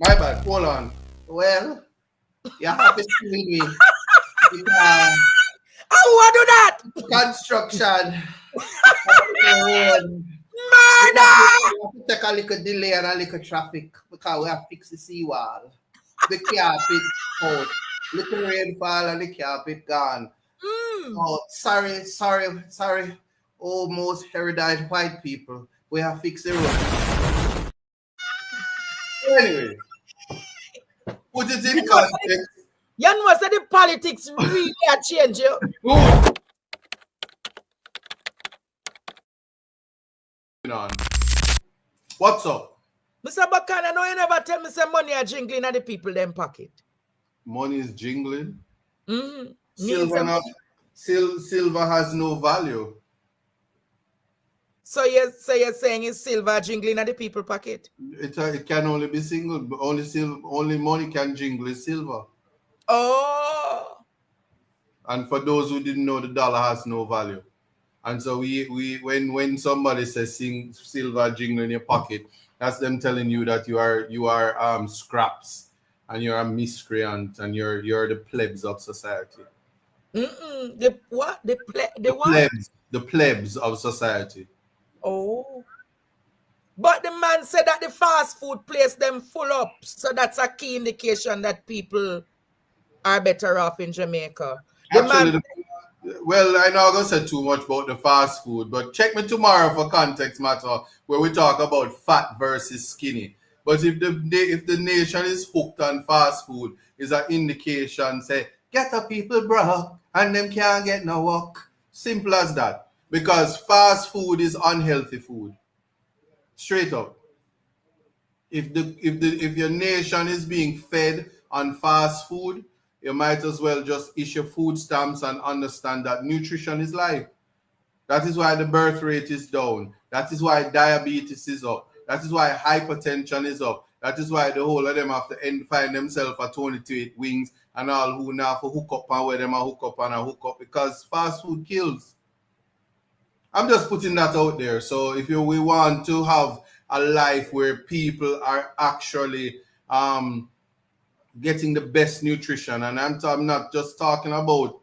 My bad. Hold on. Well, you have to see me. Because How I do that? construction road. Murder! We have to take a little delay and a little traffic because we have to fix the seawall. The carpet out. Little rainfall and the carpet gone. Mm. Oh, sorry. Almost erudite white people. We have fixed the road. Anyway, put it in context. You know say the politics really a change you. Good. On. What's up? Mr. Buchanan, no, you never tell me some money are jingling at the people them pocket. Money is jingling. Mm-hmm. Silver has no value. So you're saying it's silver jingling at the people pocket? It can only be single. Only money can jingle is silver. Oh. And for those who didn't know, the dollar has no value. And so when somebody says silver jingle in your pocket, that's them telling you that you are scraps and you're a miscreant and you're the plebs of society. The what? The what? Plebs, the plebs of society. Oh. But the man said that the fast food place them full up. So that's a key indication that people are better off in Jamaica. Actually, well, I know I'm going to say too much about the fast food, but check me tomorrow for context matter where we talk about fat versus skinny. But if the nation is hooked on fast food, is an indication say get the people broke and them can't get no work. Simple as that. Because fast food is unhealthy food. Straight up. If your nation is being fed on fast food, you might as well just issue food stamps and understand that nutrition is life. That is why the birth rate is down. That is why diabetes is up. That is why hypertension is up. That is why the whole of them have to find themselves at 28 wings and all who now for hook up and where them are hook up and a hook up because fast food kills. I'm just putting that out there. So if we want to have a life where people are actually getting the best nutrition, and I'm not just talking about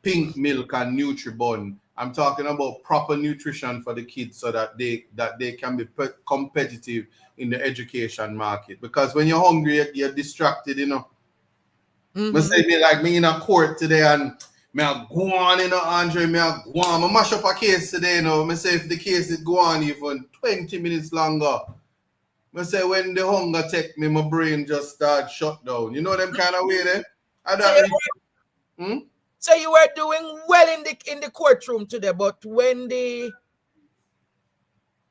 pink milk and Nutribun. I'm talking about proper nutrition for the kids so that they can be competitive in the education market. Because when you're hungry, you're distracted, you know. Mm-hmm. Say me like me in a court today and me a go on, you know, Andre, me a go on. I mash up a case today, you know. Me say if the case is go on even 20 minutes longer, I say when the hunger take me, my brain just start shut down. You know them kind of way there? So you were doing well in the courtroom today, but when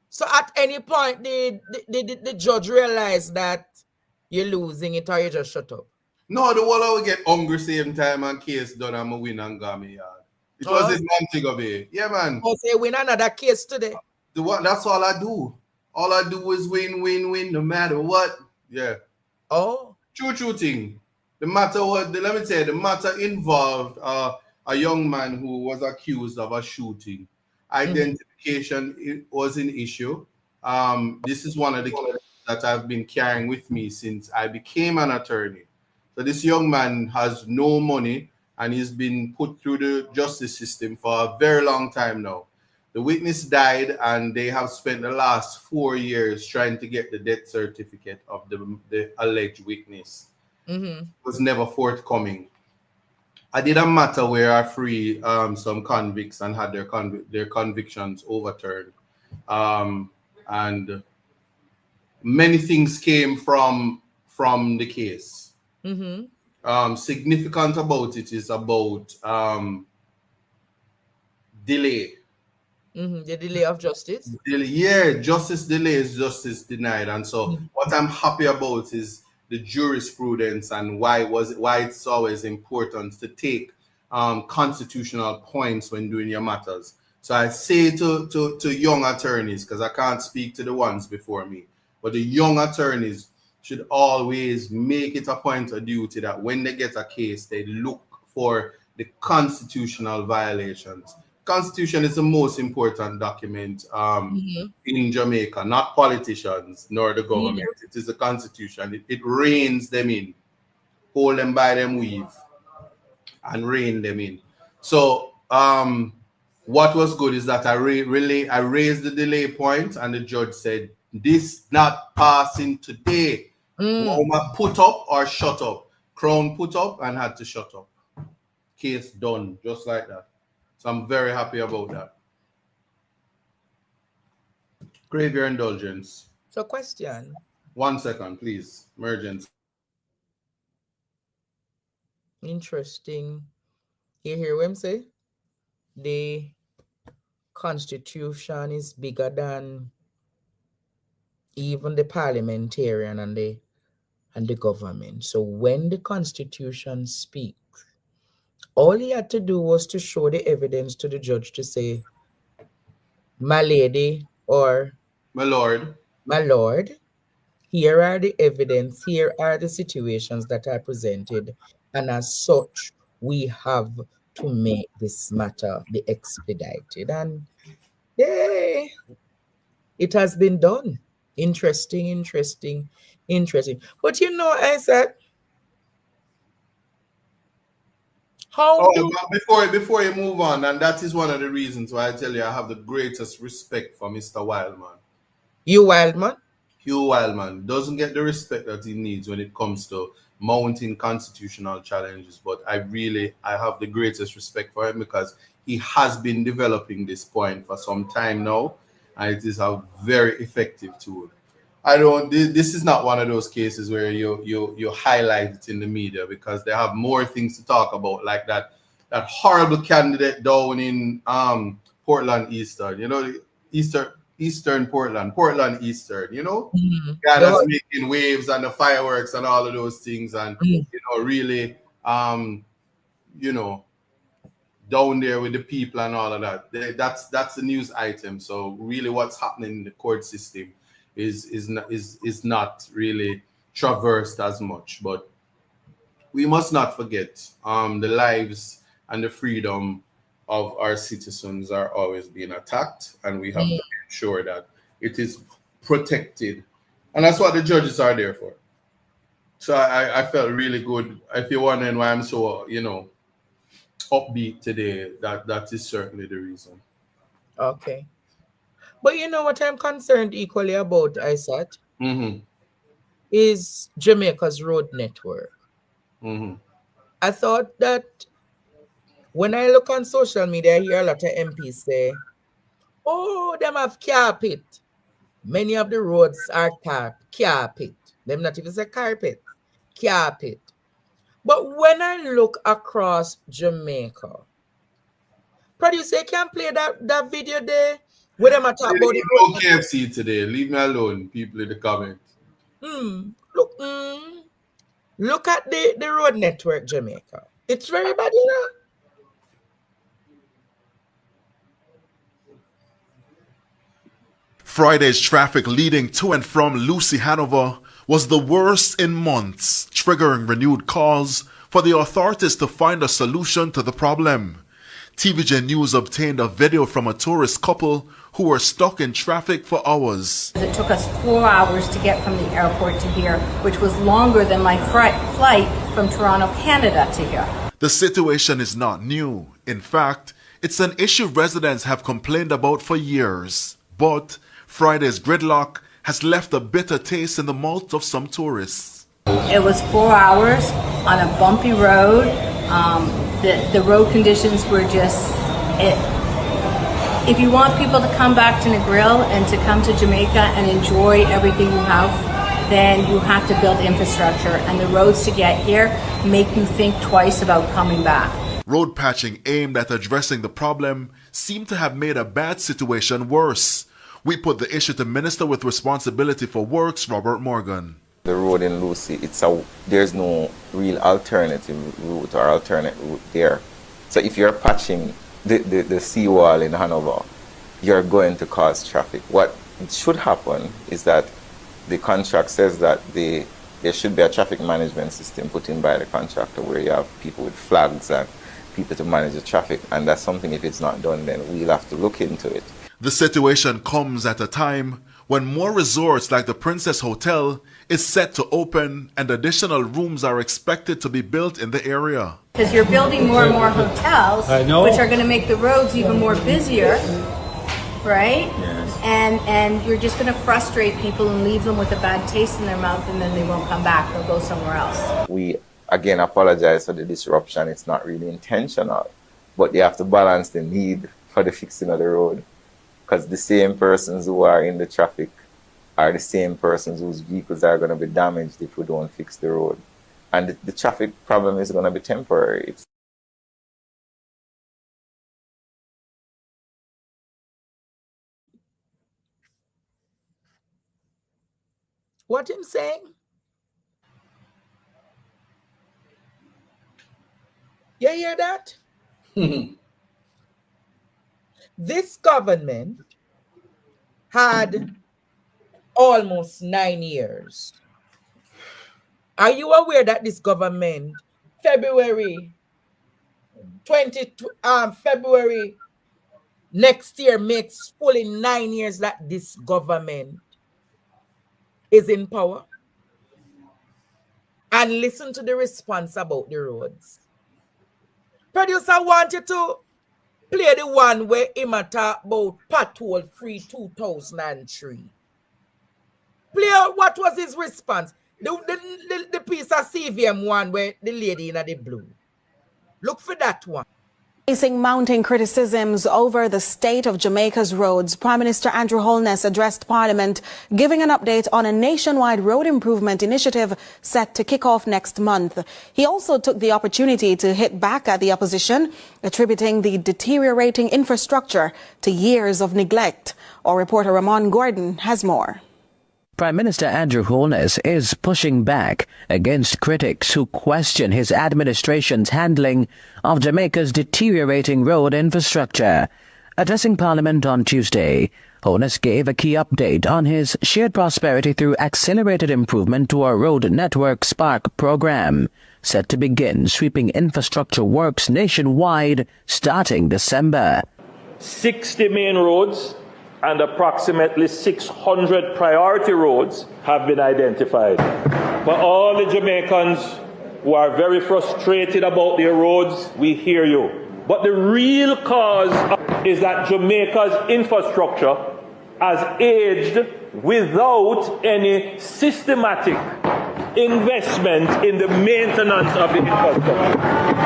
so at any point the judge realized that you're losing it or you just shut up? No, the whole I get hungry same time and case done and I win and got me yard. It was this Montego Bay. Yeah, man. Oh, so you win another case today? That's all I do. All I do is win, no matter what. Yeah. Oh. True thing. The matter let me tell you, the matter involved a young man who was accused of a shooting. Identification was an issue. This is one of the cases that I've been carrying with me since I became an attorney. So this young man has no money and he's been put through the justice system for a very long time now. The witness died and they have spent the last 4 years trying to get the death certificate of the alleged witness. It was never forthcoming. I did a matter where I freed some convicts and had their convictions overturned. And many things came from the case. Significant about it is about delay. The delay of justice. Justice delays, justice denied. And so what I'm happy about is the jurisprudence and why it's always important to take constitutional points when doing your matters. So I say to young attorneys, because I can't speak to the ones before me, but the young attorneys should always make it a point of duty that when they get a case, they look for the constitutional violations. Constitution is the most important document in Jamaica, not politicians nor the government. It is the Constitution. It reins them in, hold them by them weave, and rein them in. So what was good is that I raised the delay point, and the judge said, this not passing today. Roma put up or shut up. Crown put up and had to shut up. Case done, just like that. So I'm very happy about that. Crave your indulgence. So question. 1 second, please. Emergency. Interesting. You hear what I'm saying? The Constitution is bigger than even the parliamentarian and the government. So when the Constitution speaks, all he had to do was to show the evidence to the judge to say, my lady or my lord, here are the evidence, here are the situations that are presented, and as such, we have to make this matter be expedited. And yeah, it has been done. Interesting. But you know, Isat, before you move on, and that is one of the reasons why I tell you I have the greatest respect for Mr. Wildman. Hugh Wildman? Hugh Wildman doesn't get the respect that he needs when it comes to mounting constitutional challenges, but I have the greatest respect for him because he has been developing this point for some time now, and it is a very effective tool. This is not one of those cases where you highlight it in the media because they have more things to talk about, like that horrible candidate down in Portland Eastern, Eastern Portland Eastern, guy that's making waves and the fireworks and all of those things, and really down there with the people and all of that. That's the news item. So really what's happening in the court system is not really traversed as much. But we must not forget the lives and the freedom of our citizens are always being attacked, and we have to ensure that it is protected. And that's what the judges are there for. So I felt really good. If you're wondering why I'm so, upbeat today, that is certainly the reason. Okay. But you know what I'm concerned equally about, Isat? Is Jamaica's road network. I thought that when I look on social media, I hear a lot of MPs say, oh, them have carpet. Many of the roads are carpet. Them not even say carpet. Carpet. But when I look across Jamaica, producer, you can play that video there where them talk about it. No KFC today. Leave me alone, people in the comments. Look at the road network, Jamaica. It's very bad, Friday's traffic leading to and from Lucy Hanover was the worst in months, triggering renewed calls for the authorities to find a solution to the problem. TVJ News obtained a video from a tourist couple who were stuck in traffic for hours. It took us 4 hours to get from the airport to here, which was longer than my flight from Toronto, Canada to here. The situation is not new. In fact, it's an issue residents have complained about for years. But Friday's gridlock has left a bitter taste in the mouth of some tourists. It was 4 hours on a bumpy road. The road conditions were just... If you want people to come back to Negril and to come to Jamaica and enjoy everything you have, then you have to build infrastructure. And the roads to get here make you think twice about coming back. Road patching aimed at addressing the problem seemed to have made a bad situation worse. We put the issue to Minister with Responsibility for Works, Robert Morgan. The road in Lucy, there's no real alternative route or alternate route there. So if you're patching the seawall in Hanover, you're going to cause traffic. What should happen is that the contract says that there should be a traffic management system put in by the contractor where you have people with flags and people to manage the traffic. And that's something, if it's not done, then we'll have to look into it. The situation comes at a time when more resorts like the Princess Hotel is set to open and additional rooms are expected to be built in the area. Because you're building more and more hotels, which are going to make the roads even more busier, right? Yes. And you're just going to frustrate people and leave them with a bad taste in their mouth, and then they won't come back. They'll go somewhere else. We, again, apologize for the disruption. It's not really intentional, but you have to balance the need for the fixing of the road, because the same persons who are in the traffic are the same persons whose vehicles are going to be damaged if we don't fix the road. And the traffic problem is going to be temporary. What him saying? You hear that? This government had almost 9 years. Are you aware that this government, February next year makes fully 9 years that this government is in power? And listen to the response about the roads. Producer, I want you to play the one where him talk about pothole free 2003. Play what was his response. The piece of CVM one where the lady in the blue. Look for that one. Facing mounting criticisms over the state of Jamaica's roads, Prime Minister Andrew Holness addressed Parliament, giving an update on a nationwide road improvement initiative set to kick off next month. He also took the opportunity to hit back at the opposition, attributing the deteriorating infrastructure to years of neglect. Our reporter Ramon Gordon has more. Prime Minister Andrew Holness is pushing back against critics who question his administration's handling of Jamaica's deteriorating road infrastructure. Addressing Parliament on Tuesday, Holness gave a key update on his Shared Prosperity Through Accelerated Improvement to Our Road Network Spark program, set to begin sweeping infrastructure works nationwide starting December. 60 main roads and approximately 600 priority roads have been identified. For all the Jamaicans who are very frustrated about their roads, we hear you. But the real cause is that Jamaica's infrastructure has aged without any systematic investment in the maintenance of the infrastructure.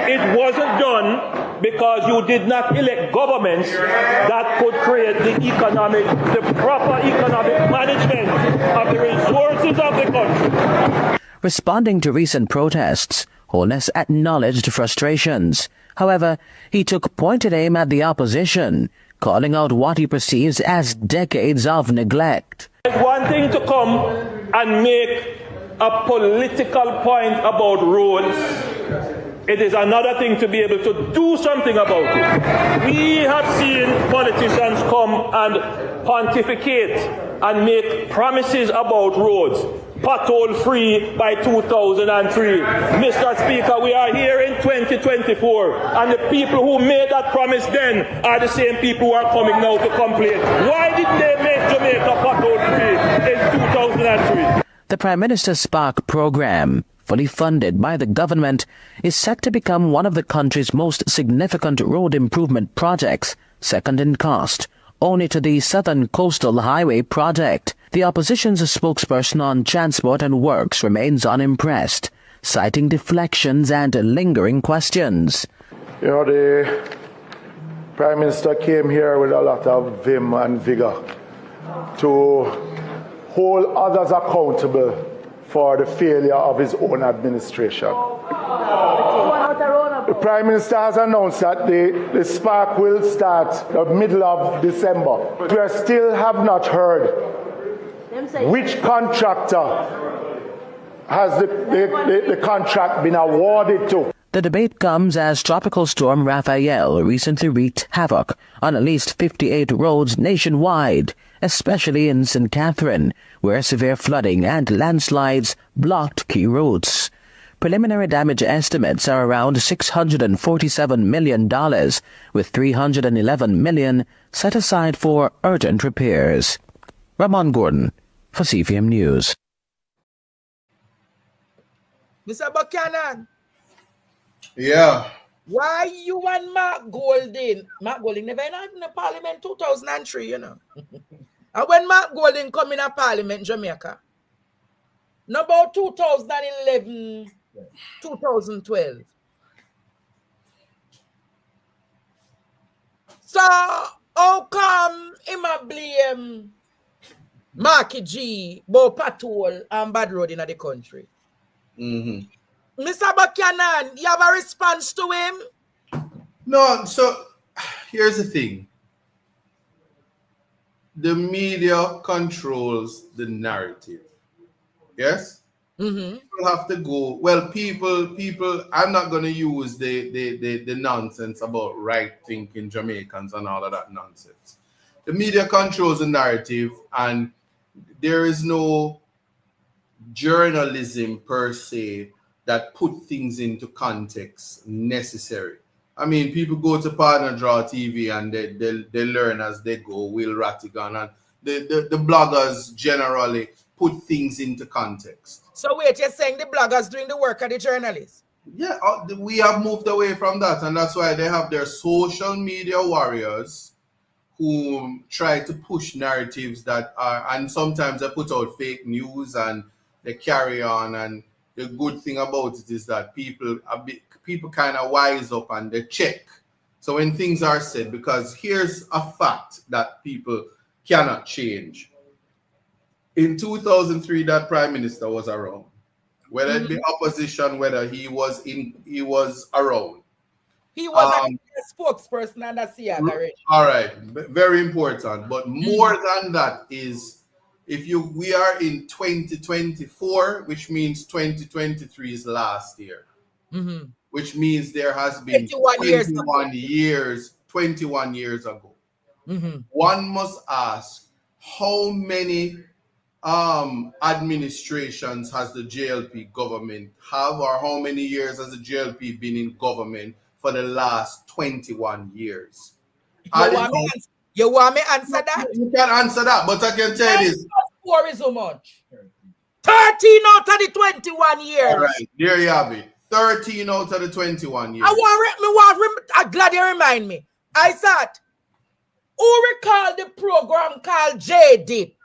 It wasn't done because you did not elect governments that could create the proper economic management of the resources of the country. Responding to recent protests, Holness acknowledged frustrations. However, he took pointed aim at the opposition, calling out what he perceives as decades of neglect. It's one thing to come and make a political point about roads. It is another thing to be able to do something about it. We have seen politicians come and pontificate and make promises about roads. Pothole free by 2003. Mr. Speaker, we are here in 2024, and the people who made that promise then are the same people who are coming now to complain. Why didn't they make Jamaica pothole free in 2003? The Prime Minister's Spark program, fully funded by the government, is set to become one of the country's most significant road improvement projects, second in cost, only to the Southern Coastal Highway project. The opposition's spokesperson on Transport and Works remains unimpressed, citing deflections and lingering questions. You know, the Prime Minister came here with a lot of vim and vigor to hold others accountable for the failure of his own administration. The Prime Minister has announced that the spark will start the middle of December. We still have not heard which contractor has the contract been awarded to. The debate comes as Tropical Storm Raphael recently wreaked havoc on at least 58 roads nationwide, especially in St. Catherine, where severe flooding and landslides blocked key routes. preliminary damage estimates are around $647 million, with $311 million set aside for urgent repairs. Ramon Gordon for CVM News. Mr. Buchanan. Yeah. Why you and Mark Golding never in the parliament 2003, you know. And when Mark Golding come in a parliament in Jamaica, about 2011, 2012. So, how come him a blame Marky G, Bo Patrol and Bad Road in the country? Mr. Buchanan, you have a response to him? No, so here's the thing. The media controls the narrative. Yes? People have to go. Well, people, I'm not going to use the nonsense about right-thinking Jamaicans and all of that nonsense. The media controls the narrative, and there is no journalism per se that put things into context necessary. I mean, people go to Partner Draw TV and they learn as they go. Will Rattigan and the bloggers generally put things into context. So wait, you're saying the bloggers doing the work of the journalists? Yeah, we have moved away from that, and that's why they have their social media warriors who try to push narratives that are, and sometimes they put out fake news and they carry on. And the good thing about it is that people kind of wise up and they check. So when things are said, because here's a fact that people cannot change. In 2003, that prime minister was around. Whether it be opposition, whether he was around. He was a spokesperson and a CIA. All right, very important. But more than that is, we are in 2024, which means 2023 is last year. Which means there has been 21 years ago. One must ask, how many administrations has the JLP government have, or how many years has the JLP been in government for the last 21 years? You want me answer that? You can answer that, but I can tell you this. 4 is so much. 13 out of the 21 years. All right, there you have it. 13 out of the 21 years. I'm glad you remind me. Isat, who recall the program called J-Dip?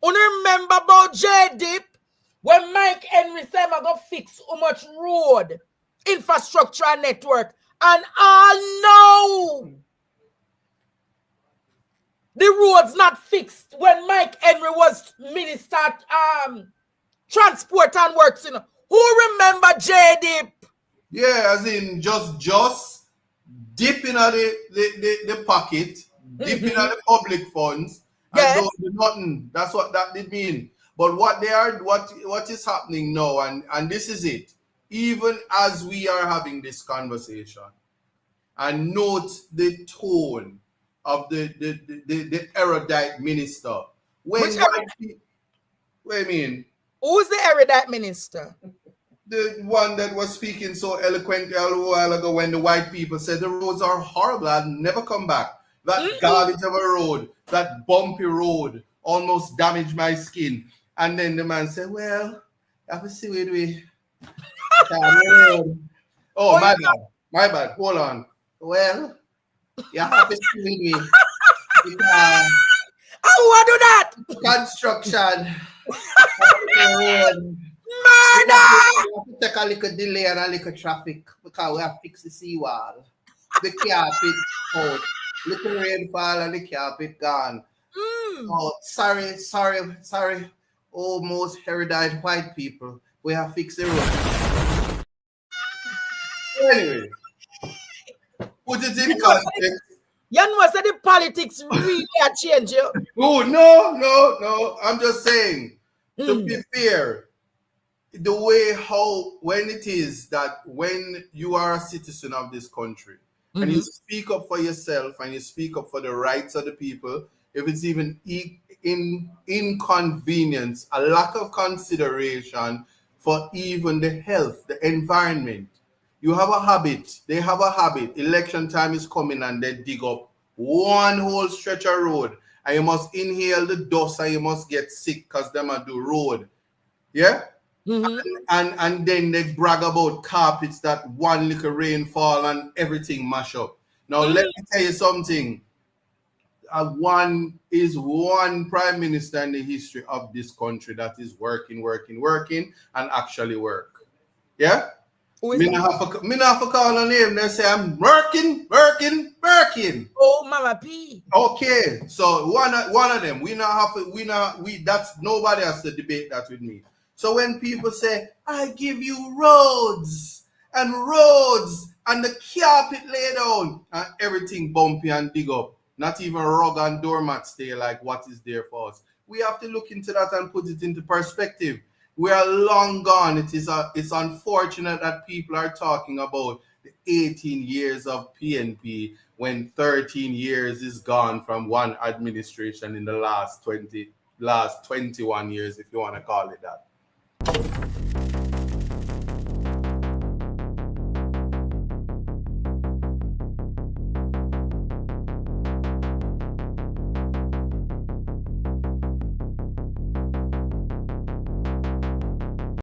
You remember about J-Dip? When Mike Henry said I'm going to fix how much road, infrastructure and network. And I know the roads not fixed when Mike Henry was minister transport and works. You know. Who remember J-Dip? Yeah, as in just dipping at the pocket, dipping at the public funds, and don't do nothing. That's what that did mean. But what is happening now, and this is it, even as we are having this conversation, and note the tone of the erudite minister. Wait a minute. Who's the erudite minister? The one that was speaking so eloquently a while ago when the white people said the roads are horrible, I'll never come back. That garbage of a road, that bumpy road almost damaged my skin. And then the man said, well, I have to see where we... Oh, my bad. Hold on. Well, you have to see with me. How do I do that? Construction. Murder! We have to take a little delay and a little traffic because we have to fix the seawall. The carpet out. Little rainfall and the carpet gone. Oh, sorry. Oh, most erudite white people. We have fixed the road. Anyway, put it in context. You know that the politics really are changing. Oh, no. I'm just saying, to be fair, the way when it is that when you are a citizen of this country and you speak up for yourself and you speak up for the rights of the people, if it's even inconvenience, a lack of consideration for even the health, the environment. You have a habit, they have a habit. Election time is coming and they dig up one whole stretch of road and you must inhale the dust and you must get sick because them are do road. Yeah? And then they brag about carpets that one little rainfall and everything mash up. Now let me tell you something. One prime minister in the history of this country that is working and actually work. Yeah? Me not have to call a name. They say I'm working. Oh, Mama P. Okay, so one of them. That's nobody has to debate that with me. So when people say, I give you roads and the carpet lay down and everything bumpy and dig up, not even rug and doormat stay like what is there for us. We have to look into that and put it into perspective. We are long gone. It's unfortunate that people are talking about the 18 years of PNP when 13 years is gone from one administration in the last 21 years, if you want to call it that.